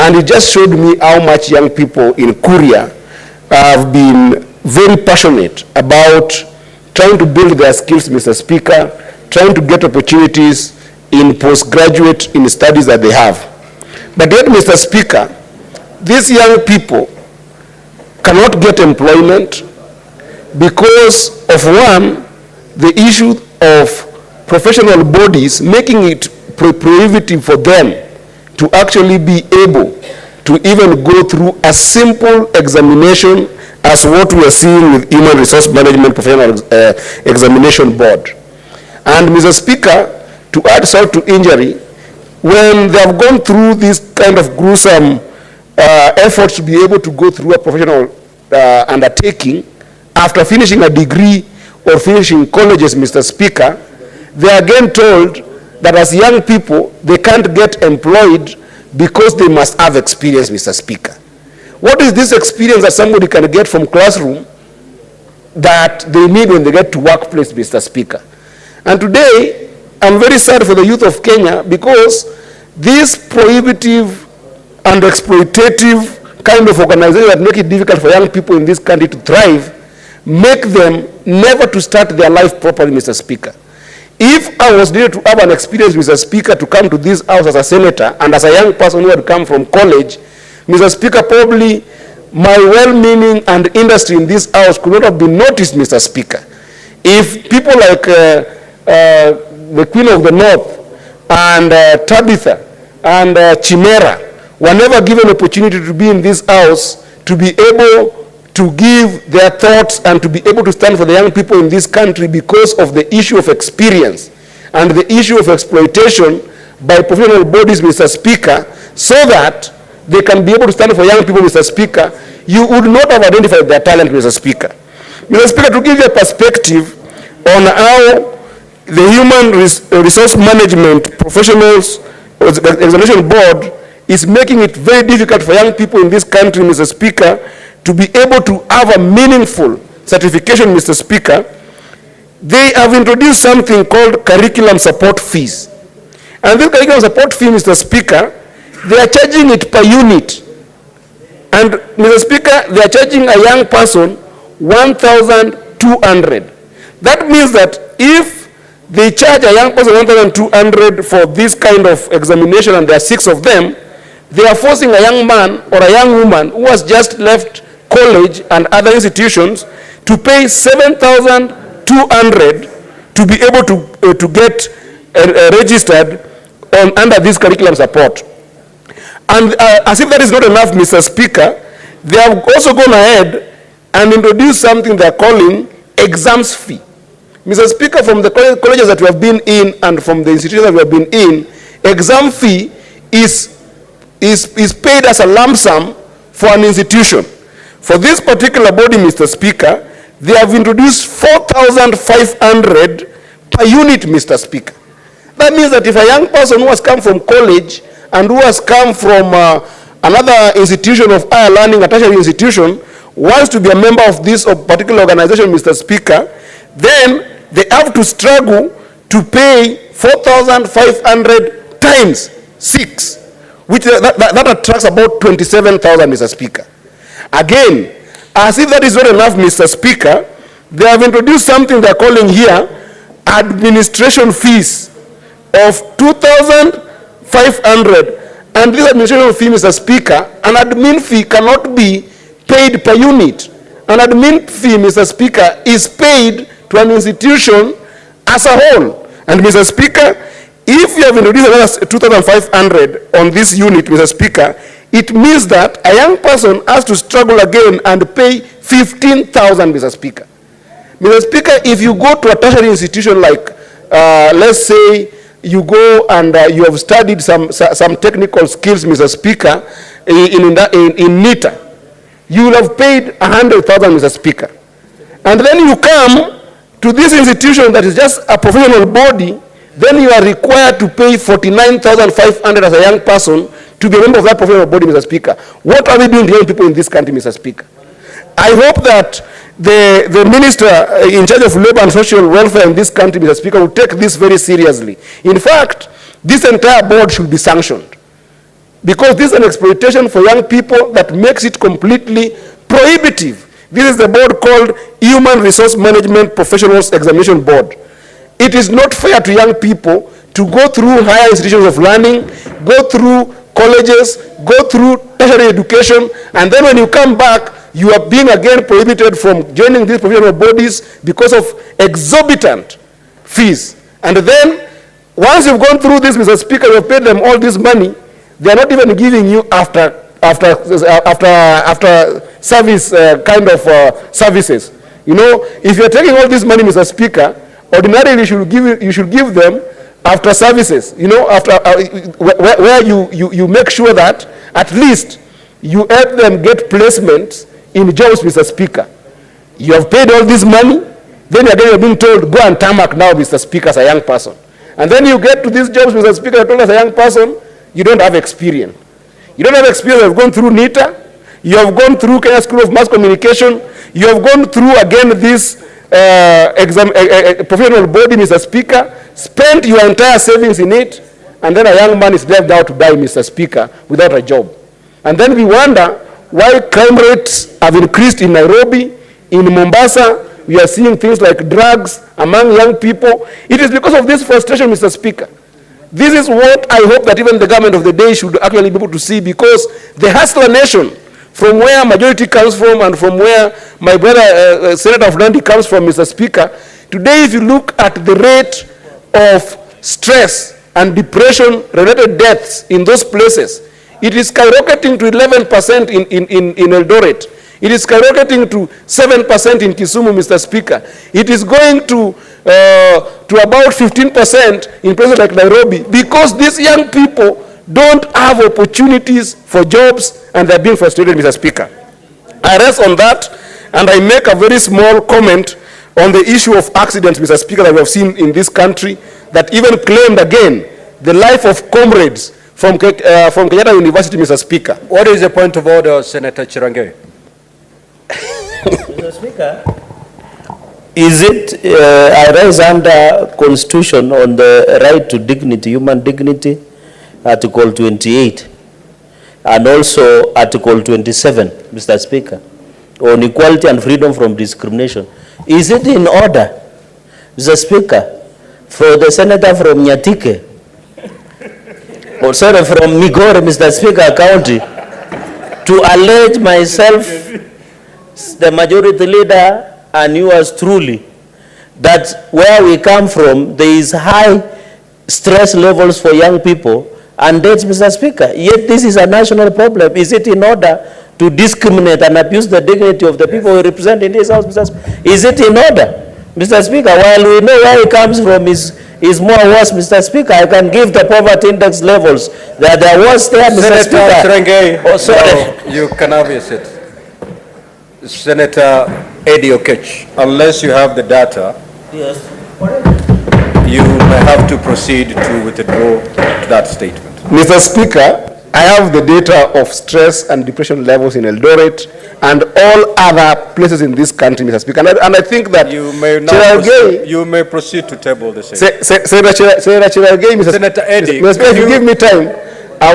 And it just showed me how much young people in Korea have been very passionate about trying to build their skills, Mr. Speaker, trying to get opportunities in postgraduate in studies that they have. But yet, Mr. Speaker, these young people cannot get employment because of, one, the issue of professional bodies making it prohibitive for them to actually be able to even go through a simple examination as what we are seeing with Human Resource Management Professional Examination Board. And Mr. Speaker, to add salt to injury, when they have gone through this kind of gruesome efforts to be able to go through a professional undertaking, after finishing a degree or finishing colleges, Mr. Speaker, they are again told that as young people, they can't get employed because they must have experience, Mr. Speaker. What is this experience that somebody can get from classroom that they need when they get to workplace, Mr. Speaker? And today, I'm very sad for the youth of Kenya because this prohibitive and exploitative kind of organization that make it difficult for young people in this country to thrive, make them never to start their life properly, Mr. Speaker. If I was needed to have an experience, Mr. Speaker, to come to this house as a senator and as a young person who had come from college, Mr. Speaker, probably my well-meaning and industry in this house could not have been noticed, Mr. Speaker. If people like the Queen of the North and Tabitha and Chimera were never given opportunity to be in this house, to be able to give their thoughts and to be able to stand for the young people in this country because of the issue of experience and the issue of exploitation by professional bodies, Mr. Speaker, so that they can be able to stand for young people, Mr. Speaker, you would not have identified their talent, Mr. Speaker. Mr. Speaker, to give you a perspective on how the Human Resource Management Professionals Examination Board is making it very difficult for young people in this country, Mr. Speaker, to be able to have a meaningful certification, Mr. Speaker, they have introduced something called curriculum support fees. And this curriculum support fee, Mr. Speaker, they are charging it per unit. And, Mr. Speaker, they are charging a young person 1,200. That means that if they charge a young person 1,200 for this kind of examination and there are 6 of them, they are forcing a young man or a young woman who has just left college and other institutions to pay 7,200 to be able to get registered under this curriculum support. And as if that is not enough, Mr. Speaker, they have also gone ahead and introduced something they are calling exams fee. Mr. Speaker, from the colleges that we have been in and from the institutions that we have been in, exam fee is paid as a lump sum for an institution. For this particular body, Mr. Speaker, they have introduced 4,500 per unit, Mr. Speaker. That means that if a young person who has come from college and who has come from another institution of higher learning, a tertiary institution, wants to be a member of this particular organization, Mr. Speaker, then they have to struggle to pay 4,500 times 6, which that attracts about 27,000, Mr. Speaker. Again, as if that is not enough, Mr. Speaker, they have introduced something they are calling here administration fees of 2,500. And this administration fee, Mr. Speaker, an admin fee cannot be paid per unit. An admin fee, Mr. Speaker, is paid to an institution as a whole. And Mr. Speaker, if you have introduced another 2,500 on this unit, Mr. Speaker, it means that a young person has to struggle again and pay 15,000, Mr. Speaker. Mr. Speaker, if you go to a tertiary institution like, let's say, you go and you have studied some technical skills, Mr. Speaker, in NITA, you will have paid 100,000, Mr. Speaker. And then you come to this institution that is just a professional body, then you are required to pay 49,500 as a young person to be a member of that professional body, Mr. Speaker. What are we doing to young people in this country, Mr. Speaker? I hope that the minister in charge of labor and social welfare in this country, Mr. Speaker, will take this very seriously. In fact, this entire board should be sanctioned. because this is an exploitation for young people that makes it completely prohibitive. This is the board called Human Resource Management Professionals Examination Board. It is not fair to young people to go through higher institutions of learning, go through colleges, go through tertiary education, and then when you come back, you are being again prohibited from joining these professional bodies because of exorbitant fees. And then, once you've gone through this, Mr. Speaker, you've paid them all this money, they are not even giving you after service services. You know, if you're taking all this money, Mr. Speaker, ordinarily you should give them after services. You know, after where you make sure that at least you help them get placements in jobs, Mr. Speaker. You have paid all this money, then again you're being told, go and tarmac now, Mr. Speaker, as a young person. And then you get to these jobs, Mr. Speaker, you're told as a young person, you don't have experience. You don't have experience. You have gone through NITA. You have gone through Kenya School of Mass Communication. You have gone through again this professional body, Mr. Speaker, spent your entire savings in it, and then a young man is left out to die, Mr. Speaker, without a job. And then we wonder why crime rates have increased in Nairobi, in Mombasa. We are seeing things like drugs among young people. It is because of this frustration, Mr. Speaker. This is what I hope that even the government of the day should actually be able to see, because the hustler nation, from where majority comes from and from where my brother Senator of Nandi comes from, Mr. Speaker, today if you look at the rate of stress and depression-related deaths in those places, it is skyrocketing to 11% in Eldoret. It is skyrocketing to 7% in Kisumu, Mr. Speaker. It is going to about 15% in places like Nairobi, because these young people don't have opportunities for jobs and they're being frustrated, Mr. Speaker. I rest on that, and I make a very small comment on the issue of accidents, Mr. Speaker, that we have seen in this country, that even claimed again the life of comrades from Kenyatta University, Mr. Speaker. What is the point of order, Senator Chirange? Mr. Speaker, is it I rise under Constitution on the right to dignity, human dignity, Article 28, and also Article 27, Mr. Speaker, on equality and freedom from discrimination. Is it in order, Mr. Speaker, for the senator from Nyatike, or sorry, from Migori, Mr. Speaker, County, to allege myself, the majority leader, and yours truly, that where we come from, there is high stress levels for young people, and that's, Mr. Speaker, yet this is a national problem. Is it in order to discriminate and abuse the dignity of the people we represent in this house, Mr. Speaker? Is it in order, Mr. Speaker? While we know where it comes from is more worse, Mr. Speaker. I can give the poverty index levels that there was there, Mr. Speaker. Senator oh, sorry. No, you can have your seat. Senator Eddy Oketch, unless you have the data, Yes. you may have to proceed to withdraw that statement. Mr. Speaker, I have the data of stress and depression levels in Eldoret and all other places in this country, Mr. Speaker. And I think that You may now proceed to table the statement. Senator Eddy, Mr. Speaker, if you give me time, I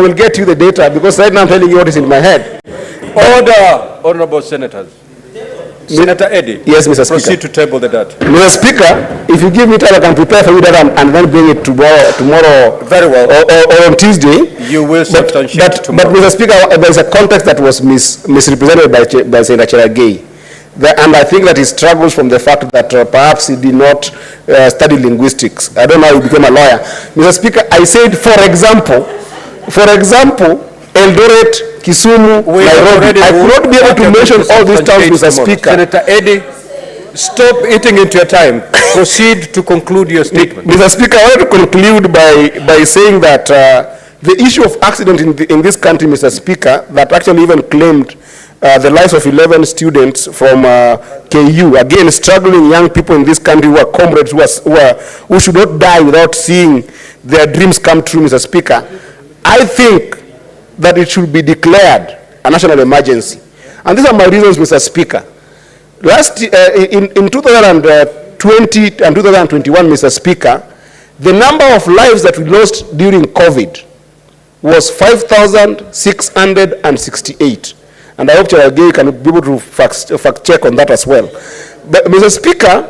will get you the data, because right now I'm telling you what is in my head. Order, honorable senators. Senator Eddy, yes, Mr. Speaker. Proceed to table the data. Mr. Speaker, if you give me time, I can prepare for you that and then bring it tomorrow. Very well. Or on Tuesday. You will substantiate tomorrow. But Mr. Speaker, there is a context that was misrepresented by Senator Cherargei. And I think that he struggles from the fact that perhaps he did not study linguistics. I don't know how he became a lawyer. Mr. Speaker, I said, for example, Eldoret, Kisumu, Nairobi. I could not be able to mention all these towns, Mr. Speaker. Senator Eddy, stop eating into your time. Proceed to conclude your statement. Mr. Speaker, I want to conclude by saying that the issue of accident in this country, Mr. Speaker, that actually even claimed the lives of 11 students from KU, again, struggling young people in this country who are comrades, who should not die without seeing their dreams come true, Mr. Speaker. I think that it should be declared a national emergency. And these are my reasons, Mr. Speaker. In 2020 and 2021, Mr. Speaker, the number of lives that we lost during COVID was 5,668. And I hope Chalagay can be able to fact check on that as well. But Mr. Speaker,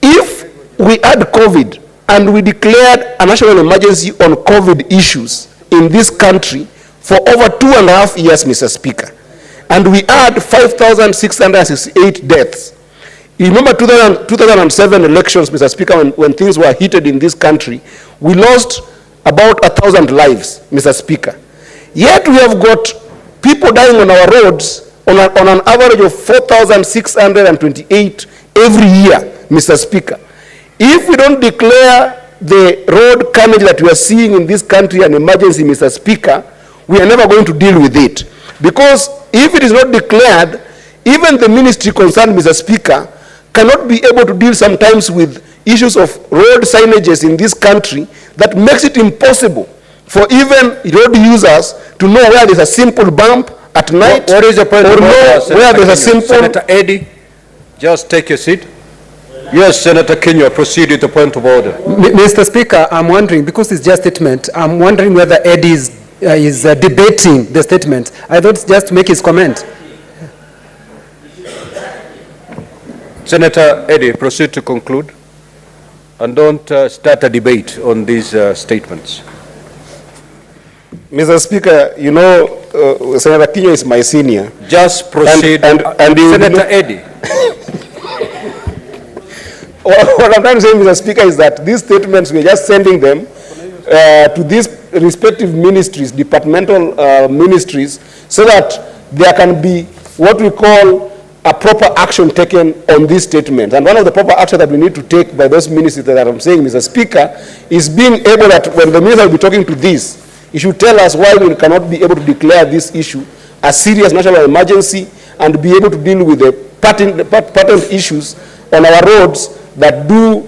if we had COVID and we declared a national emergency on COVID issues in this country for over 2.5 years, Mr. Speaker, and we had 5,668 deaths. You remember 2007 elections, Mr. Speaker, when things were heated in this country, we lost about 1,000 lives, Mr. Speaker. Yet we have got people dying on our roads on an average of 4,628 every year, Mr. Speaker. If we don't declare the road carnage that we are seeing in this country an emergency, Mr. Speaker, we are never going to deal with it. Because if it is not declared, even the ministry concerned, Mr. Speaker, cannot be able to deal sometimes with issues of road signages in this country that makes it impossible for even road users to know where there's a simple bump at night. What is the point or of know order, where there's a simple... Senator Eddy, just take your seat. Yes, Senator Kenya, proceed with the point of order. Mr. Speaker, I'm wondering, because it's just a statement, I'm wondering whether Eddy is debating the statement. I thought just to make his comment. Senator Eddy, proceed to conclude. And don't start a debate on these statements. Mr. Speaker, you know, Senator Kenya is my senior. Just proceed. And Senator Eddy. What I'm trying to say, Mr. Speaker, is that these statements, we're just sending them to these respective ministries, departmental ministries, so that there can be what we call a proper action taken on these statements. And one of the proper actions that we need to take by those ministries that I'm saying, Mr. Speaker, is being able that when the minister will be talking to this, he should tell us why we cannot be able to declare this issue a serious national emergency and be able to deal with the patent issues on our roads that do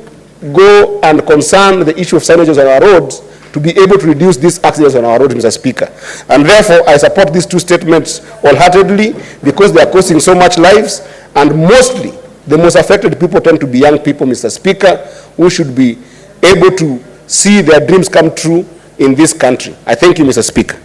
go and concern the issue of signages on our roads, to be able to reduce these accidents on our roads, Mr. Speaker. And therefore, I support these two statements wholeheartedly because they are costing so much lives, and mostly, the most affected people tend to be young people, Mr. Speaker, who should be able to see their dreams come true in this country. I thank you, Mr. Speaker.